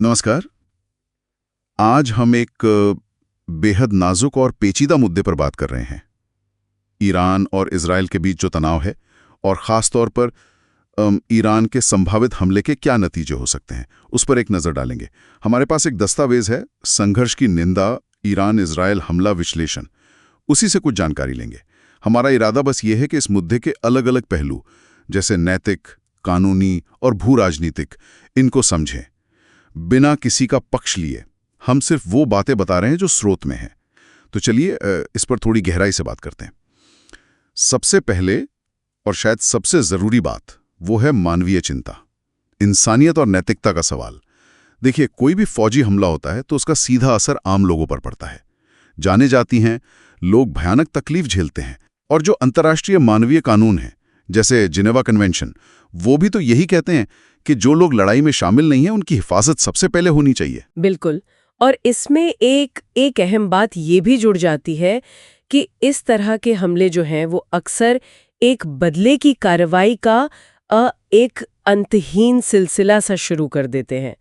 नमस्कार। आज हम एक बेहद नाजुक और पेचीदा मुद्दे पर बात कर रहे हैं। ईरान और इजराइल के बीच जो तनाव है और ख़ास तौर पर ईरान के संभावित हमले के क्या नतीजे हो सकते हैं, उस पर एक नज़र डालेंगे। हमारे पास एक दस्तावेज है, संघर्ष की निंदा, ईरान इजराइल हमला विश्लेषण। उसी से कुछ जानकारी लेंगे। हमारा इरादा बस ये है कि इस मुद्दे के अलग अलग पहलू, जैसे नैतिक, कानूनी और भू राजनीतिक, इनको समझें बिना किसी का पक्ष लिए। हम सिर्फ वो बातें बता रहे हैं जो स्रोत में हैं। तो चलिए इस पर थोड़ी गहराई से बात करते हैं। सबसे पहले और शायद सबसे ज़रूरी बात वो है मानवीय चिंता, इंसानियत और नैतिकता का सवाल। देखिए, कोई भी फौजी हमला होता है तो उसका सीधा असर आम लोगों पर पड़ता है। जाने जाती हैं, लोग भयानक तकलीफ झेलते हैं। और जो अंतर्राष्ट्रीय मानवीय कानून है, जैसे जिनेवा कन्वेंशन, वो भी तो यही कहते हैं कि जो लोग लड़ाई में शामिल नहीं हैं उनकी हिफाजत सबसे पहले होनी चाहिए। बिल्कुल। और इसमें एक अहम बात ये भी जुड़ जाती है कि इस तरह के हमले जो हैं वो अक्सर एक बदले की कार्रवाई का एक अंतहीन सिलसिला सा शुरू कर देते हैं।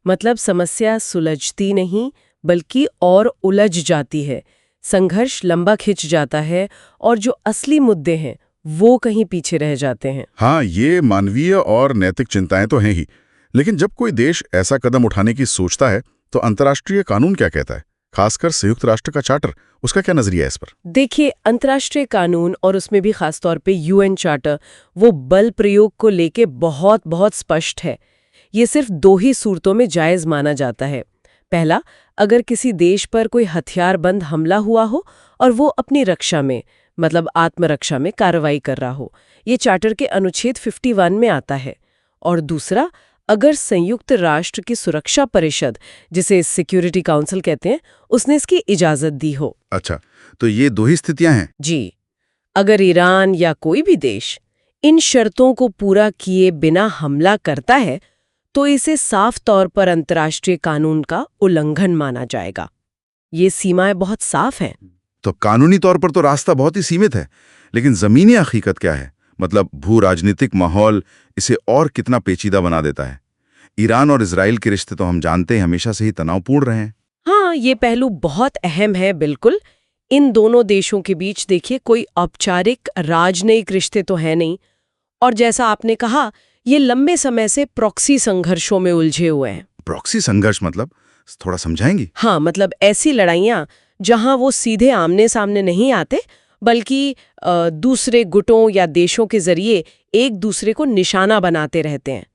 मतलब समस्या सुलझती नहीं बल्कि और उलझ जाती है, संघर्ष लंबा खिंच जाता है और जो असली मुद्दे हैं वो कहीं पीछे रह जाते हैं। हाँ, ये मानवीय और नैतिक चिंताएं तो हैं ही, लेकिन जब कोई देश ऐसा कदम उठाने की सोचता है तो अंतर्राष्ट्रीय कानून क्या कहता है? खासकर संयुक्त राष्ट्र का चार्टर, उसका क्या नजरिया है इस पर? देखिए, अंतर्राष्ट्रीय कानून और उसमें भी खासतौर पे यूएन चार्टर, वो बल प्रयोग को लेके बहुत बहुत स्पष्ट है। ये सिर्फ दो ही सूरतों में जायज माना जाता है। पहला, अगर किसी देश पर कोई हथियारबंद हमला हुआ हो और वो अपनी रक्षा में, मतलब आत्मरक्षा में कार्रवाई कर रहा हो, ये चार्टर के अनुच्छेद 51 में आता है। और दूसरा, अगर संयुक्त राष्ट्र की सुरक्षा परिषद, जिसे सिक्योरिटी काउंसिल कहते हैं, उसने इसकी इजाजत दी हो। अच्छा, तो ये दो ही स्थितियां हैं। जी, अगर ईरान या कोई भी देश इन शर्तों को पूरा किए बिना हमला करता है तो इसे साफ तौर पर अंतर्राष्ट्रीय कानून का उल्लंघन माना जाएगा। ये सीमाएं बहुत साफ हैं। तो कानूनी तौर पर तो रास्ता बहुत ही सीमित है, लेकिन जमीनी हकीकत क्या है? मतलब भू राजनीतिक माहौल इसे और कितना पेचीदा बना देता है। ईरान और इजराइल के रिश्ते तो हम जानते हैं हमेशा से ही तनावपूर्ण रहे हैं। हाँ, ये पहलू बहुत अहम है। बिल्कुल, इन दोनों देशों के बीच देखिए कोई औपचारिक राजनयिक रिश्ते तो है नहीं, और जैसा आपने कहा, ये लंबे समय से प्रॉक्सी संघर्षों में उलझे हुए हैं। प्रॉक्सी संघर्ष मतलब थोड़ा समझाएंगी? हाँ, मतलब ऐसी लड़ाइयाँ जहां वो सीधे आमने सामने नहीं आते, बल्कि दूसरे गुटों या देशों के जरिए एक दूसरे को निशाना बनाते रहते हैं।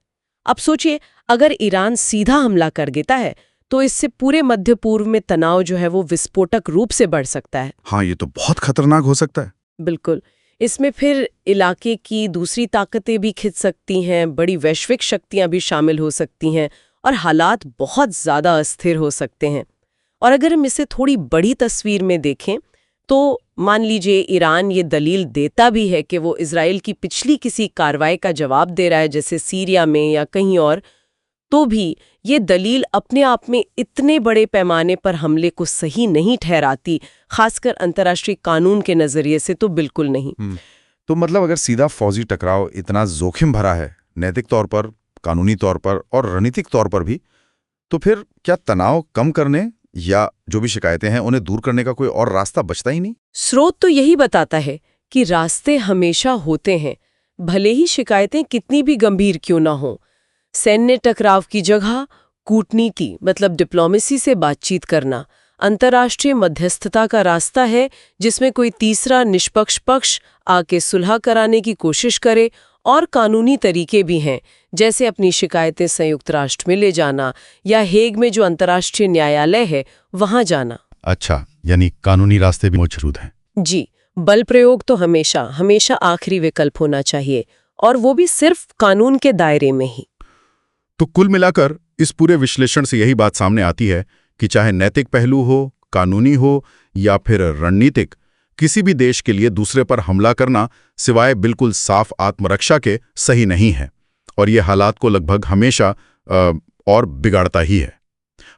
अब सोचिए, अगर ईरान सीधा हमला कर देता है तो इससे पूरे मध्य पूर्व में तनाव जो है वो विस्फोटक रूप से बढ़ सकता है। हाँ, ये तो बहुत खतरनाक हो सकता है। बिल्कुल। इसमें फिर इलाके की दूसरी ताकतें भी खिंच सकती हैं, बड़ी वैश्विक शक्तियां भी शामिल हो सकती हैं और हालात बहुत ज़्यादा अस्थिर हो सकते हैं। और अगर हम इसे थोड़ी बड़ी तस्वीर में देखें तो मान लीजिए ईरान ये दलील देता भी है कि वो इजराइल की पिछली किसी कार्रवाई का जवाब दे रहा है, जैसे सीरिया में या कहीं और, तो भी ये दलील अपने आप में इतने बड़े पैमाने पर हमले को सही नहीं ठहराती, खासकर अंतर्राष्ट्रीय कानून के नजरिए से तो बिल्कुल नहीं। तो मतलब अगर सीधा फौजी टकराव इतना जोखिम भरा है, नैतिक तौर पर, कानूनी तौर पर और रणनीतिक तौर पर भी, तो फिर क्या तनाव कम करने या जो भी शिकायतें हैं उन्हें दूर करने का कोई और रास्ता बचता ही नहीं? स्रोत तो यही बताता है कि रास्ते हमेशा होते हैं, भले ही शिकायतें कितनी भी गंभीर क्यों ना हो। सैन्य टकराव की जगह कूटनीति, मतलब डिप्लोमेसी से बातचीत करना, अंतर्राष्ट्रीय मध्यस्थता का रास्ता है, जिसमें कोई तीसरा निष्पक्ष पक्ष आके सुलह कराने की कोशिश करे। और कानूनी तरीके भी हैं, जैसे अपनी शिकायतें संयुक्त राष्ट्र में ले जाना या हेग में जो अंतर्राष्ट्रीय न्यायालय है वहां जाना। अच्छा, यानी कानूनी रास्ते भी मौजूद हैं। जी, बल प्रयोग तो हमेशा हमेशा आखिरी विकल्प होना चाहिए, और वो भी सिर्फ कानून के दायरे में ही। तो कुल मिलाकर इस पूरे विश्लेषण से यही बात सामने आती है कि चाहे नैतिक पहलू हो, कानूनी हो या फिर रणनीतिक, किसी भी देश के लिए दूसरे पर हमला करना सिवाय बिल्कुल साफ आत्मरक्षा के सही नहीं है, और ये हालात को लगभग हमेशा और बिगाड़ता ही है।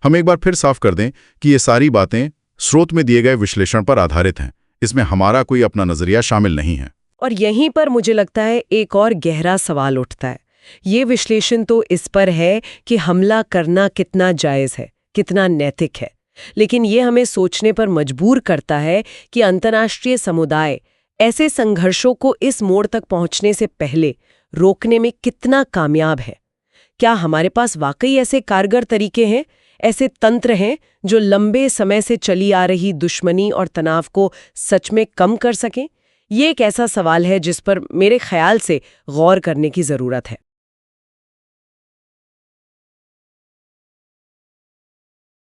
हम एक बार फिर साफ कर दें कि ये सारी बातें स्रोत में दिए गए विश्लेषण पर आधारित हैं, इसमें हमारा कोई अपना नजरिया शामिल नहीं है। और यहीं पर मुझे लगता है एक और गहरा सवाल उठता है ये विश्लेषण तो इस पर है कि हमला करना कितना जायज़ है, कितना नैतिक है, लेकिन ये हमें सोचने पर मजबूर करता है कि अंतर्राष्ट्रीय समुदाय ऐसे संघर्षों को इस मोड़ तक पहुंचने से पहले रोकने में कितना कामयाब है। क्या हमारे पास वाकई ऐसे कारगर तरीके हैं, ऐसे तंत्र हैं जो लंबे समय से चली आ रही दुश्मनी और तनाव को सच में कम कर सकें? ये एक ऐसा सवाल है जिस पर मेरे ख्याल से गौर करने की ज़रूरत है।